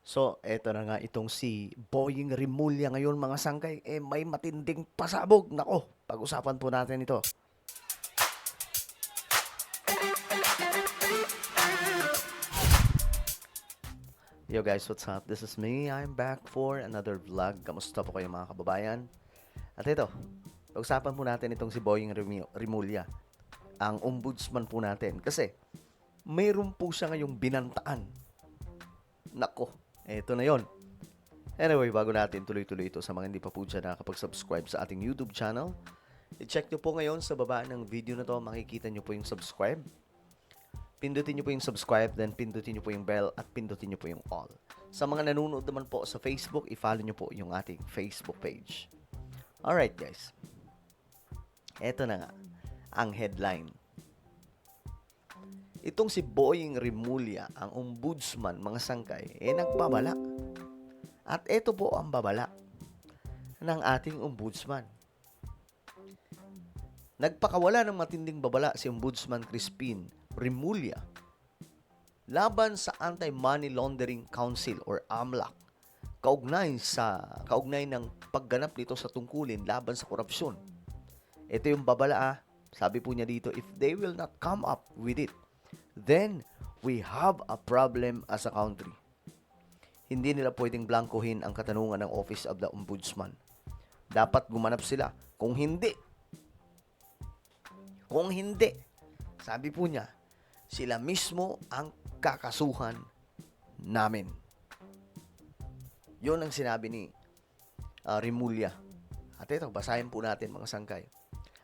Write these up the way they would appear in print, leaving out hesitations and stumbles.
So, eto na nga itong si Boying Rimulya ngayon mga sangkay, may matinding pasabog. Nako, pag-usapan po natin ito. Yo guys, what's up? This is me. I'm back for another vlog. Kamusta po kayo mga kababayan? At ito, pag-usapan po natin itong si Boying Rimulya, ang ombudsman po natin. Kasi, mayroon po siya ngayong binantaan. Nako, eto na yon. Anyway, bago natin tuloy-tuloy ito sa mga hindi pa po dyan nakakapag-subscribe sa ating YouTube channel, i-check nyo po ngayon sa baba ng video na to, makikita nyo po yung subscribe. Pindutin nyo po yung subscribe, then pindutin nyo po yung bell at pindutin nyo po yung all. Sa mga nanonood naman po sa Facebook, i-follow nyo po yung ating Facebook page. Alright guys, eto na nga, ang headline. Itong si Boying Rimulya, ang ombudsman mga sangkay, nagbabala. At ito po ang babala ng ating ombudsman. Nagpakawala ng matinding babala si Ombudsman Crispin Rimulya laban sa Anti-Money Laundering Council or AMLAC kaugnay ng pagganap nito sa tungkulin laban sa korupsyon. Ito yung babala, sabi po niya dito, if they will not come up with it, then we have a problem as a country. Hindi nila pwedeng blankohin ang katanungan ng Office of the Ombudsman. Dapat gumanap sila. Kung hindi, sabi po niya, sila mismo ang kakasuhan namin. Yun ang sinabi ni Rimulya. At ito, basahin po natin mga sangkay.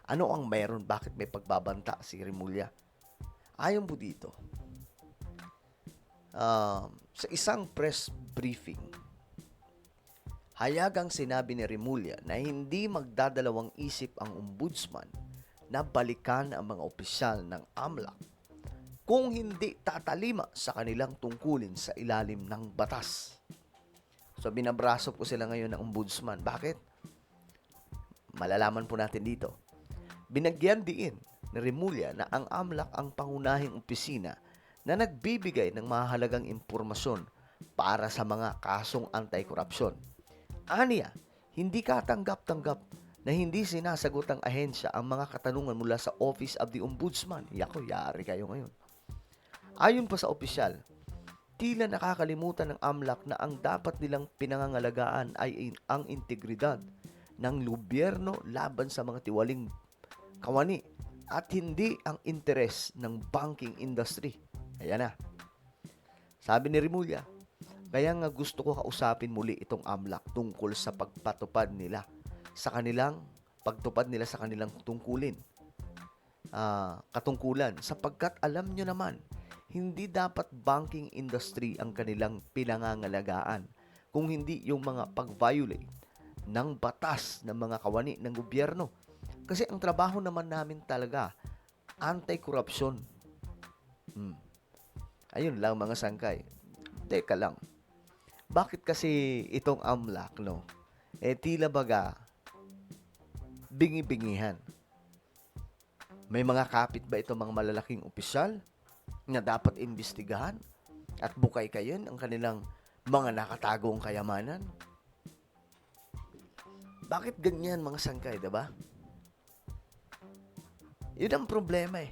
Ano ang mayroon? Bakit may pagbabanta si Rimulya? Ayon po dito, sa isang press briefing, hayagang sinabi ni Rimulya na hindi magdadalawang isip ang ombudsman na balikan ang mga opisyal ng AMLAC kung hindi tatalima sa kanilang tungkulin sa ilalim ng batas. So binabraso po sila ngayon ng ombudsman. Bakit? Malalaman po natin dito. Binagyan diin ni Rimulya na ang AMLAC ang pangunahing opisina na nagbibigay ng mahalagang impormasyon para sa mga kasong anti-korupsyon. Aniya, hindi katanggap-tanggap na hindi sinasagot ng ahensya ang mga katanungan mula sa Office of the Ombudsman. Yako, yari kayo ngayon. Ayon pa sa opisyal, tila nakakalimutan ng AMLAC na ang dapat nilang pinangangalagaan ay ang integridad ng gobyerno laban sa mga tiwaling kawani at hindi ang interes ng banking industry. Ayan na. Sabi ni Rimulya, kaya nga gusto ko kausapin muli itong AMLAC tungkol sa pagpatupad nila sa kanilang tungkulin, katungkulan, sapagkat alam nyo naman, hindi dapat banking industry ang kanilang pinangangalagaan kung hindi yung mga pag-violate ng batas ng mga kawani ng gobyerno. Kasi ang trabaho naman namin talaga, anti-corruption. Ayun lang mga sangkay. Teka lang. Bakit kasi itong AMLAC, no? Tila baga, bingi-bingihan. May mga kapit ba itong mga malalaking opisyal na dapat imbestigahan? At bukay kayon ang kanilang mga nakatagong kayamanan? Bakit ganyan mga sangkay, diba? Yun ang problema eh.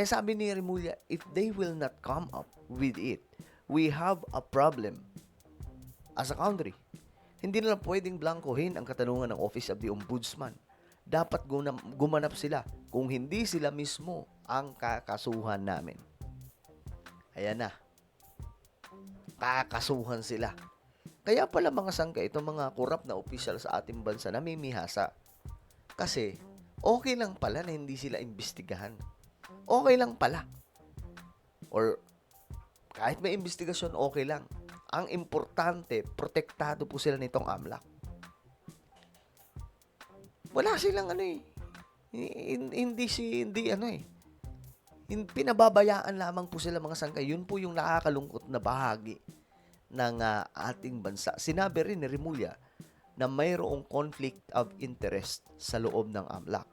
Sabi ni Rimulya, if they will not come up with it, we have a problem as a country. Hindi nila pwedeng blankohin ang katanungan ng Office of the Ombudsman. Dapat gumanap sila kung hindi sila mismo ang kakasuhan namin. Ayan na. Kakasuhan sila. Kaya pala mga sangka, itong mga korap na opisyal sa ating bansa namimihasa. Kasi okay lang pala na hindi sila imbestigahan. Okay lang pala. Or kahit may investigasyon, okay lang. Ang importante, protektado po sila nitong AMLAC. Wala silang pinababayaan lamang po sila mga sangkay. Yun po yung nakakalungkot na bahagi ng ating bansa. Sinabi rin ni Rimulya na mayroong conflict of interest sa loob ng AMLAC.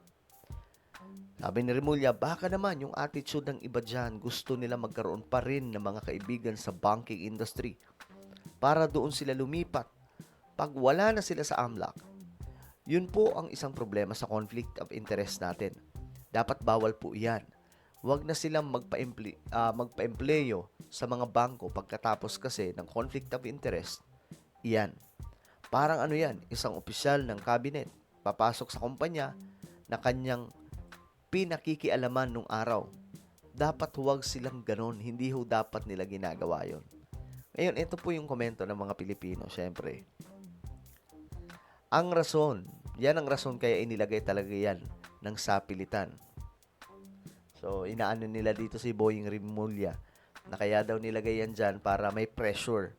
Sabi ni Remulla, baka naman yung attitude ng iba dyan, gusto nila magkaroon pa rin ng mga kaibigan sa banking industry para doon sila lumipat. Pag wala na sila sa AMLAC, yun po ang isang problema sa conflict of interest natin. Dapat bawal po iyan. Huwag na silang magpa-empleyo sa mga bangko pagkatapos kasi ng conflict of interest. Iyan. Parang ano yan, isang opisyal ng cabinet papasok sa kumpanya na kanyang pinakikialaman nung araw. Dapat huwag silang ganon. Hindi ho dapat nila ginagawa yon. Ngayon, ito po yung komento ng mga Pilipino, syempre. Ang rason, yan ang rason kaya inilagay talaga yan ng sapilitan. So, inaano nila dito si Boying Rimulya na kaya daw nilagay yan dyan para may pressure.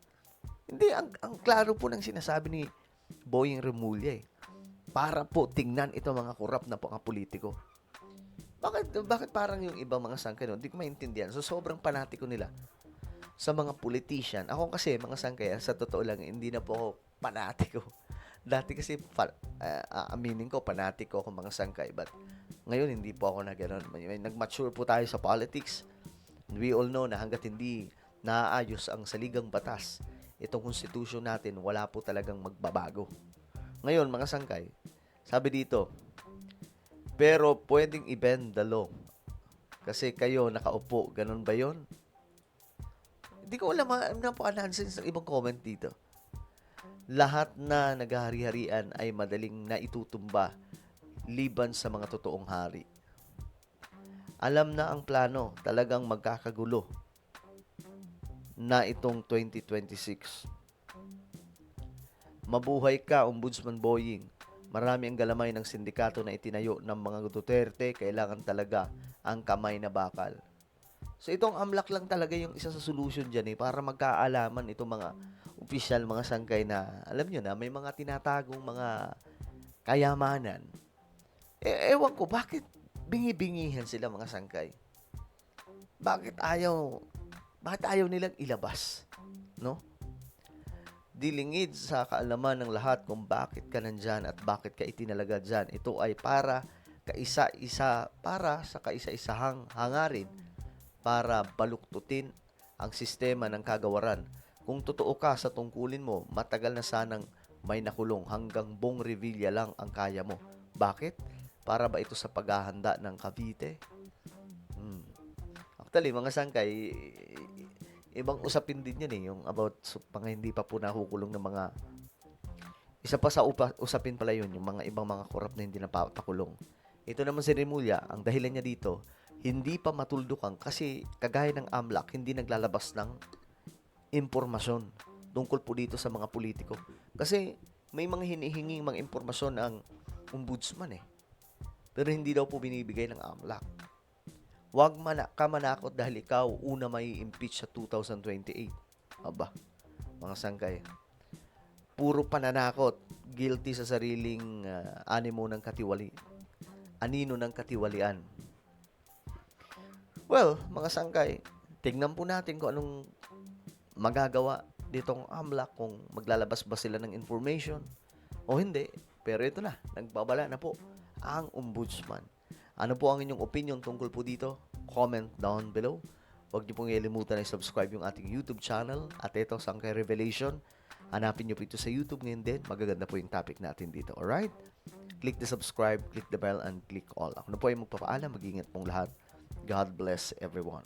Hindi, ang klaro po ng sinasabi ni Boying Rimulya para po tingnan ito mga korap na mga politiko. Bakit parang yung ibang mga sangkay no? Hindi ko maintindihan. So, sobrang panatiko nila sa mga politician. Ako kasi, mga sangkay, sa totoo lang, hindi na po ako panatiko. Dati kasi, aminin ko, panatiko ako mga sangkay. But, ngayon, hindi po ako na gano'n. Nag-mature po tayo sa politics. And we all know na hanggat hindi naaayos ang saligang batas, itong konstitusyon natin, wala po talagang magbabago. Ngayon, mga sangkay, sabi dito, pero pwedeng i-bend the law. Kasi kayo nakaupo, ganun ba yon? Hindi ko alam na po nonsense ng ibang comment dito. Lahat na naghahari-harian ay madaling naitutumba liban sa mga totoong hari. Alam na ang plano, talagang magkakagulo na itong 2026. Mabuhay ka, Ombudsman Boying. Marami ang galamay ng sindikato na itinayo ng mga Duterte, kailangan talaga ang kamay na bakal. So itong AMLAC lang talaga yung isa sa solution dyan para magkaalaman itong mga opisyal, mga sangkay na, alam nyo na, may mga tinatagong mga kayamanan. Ewan ko, bakit bingi-bingihan sila mga sangkay? Bakit ayaw nilang ilabas? No? Dilingid sa kaalaman ng lahat kung bakit ka nandyan at bakit ka itinalaga dyan. Ito ay para sa kaisa-isahang hangarin para baluktutin ang sistema ng kagawaran. Kung totoo ka sa tungkulin mo, matagal na sanang may nakulong, hanggang Bong Revilla lang ang kaya mo. Bakit? Para ba ito sa paghahanda ng Cavite? Actually, mga sangkay, ibang usapin din yan yung about mga hindi pa po nakukulong ng mga isa pa sa usapin pala yun, yung mga ibang mga korap na hindi napapakulong. Ito naman si Remulla, ang dahilan niya dito, hindi pa matuldukan kasi kagaya ng AMLAC, hindi naglalabas ng impormasyon tungkol po dito sa mga politiko. Kasi may mga hinihinging mga impormasyon ang ombudsman pero hindi daw po binibigay ng AMLAC. Huwag ka manakot dahil ikaw una may impeach sa 2028. Aba, mga sangkay. Puro pananakot, guilty sa sariling anino ng katiwalian. Well, mga sangkay, tignan po natin kung anong magagawa ditong AMLAC, kung maglalabas ba sila ng information o hindi. Pero ito na, nagbabala na po ang ombudsman. Ano po ang inyong opinion tungkol po dito? Comment down below. Huwag niyo pong ililimutan na subscribe yung ating YouTube channel. At ito, Sangkay Revelation. Hanapin niyo po ito sa YouTube ngayon din. Magaganda po yung topic natin dito. Alright? Click the subscribe, click the bell, and click all. Ako na po ay magpapaalam. Mag-ingat pong lahat. God bless everyone.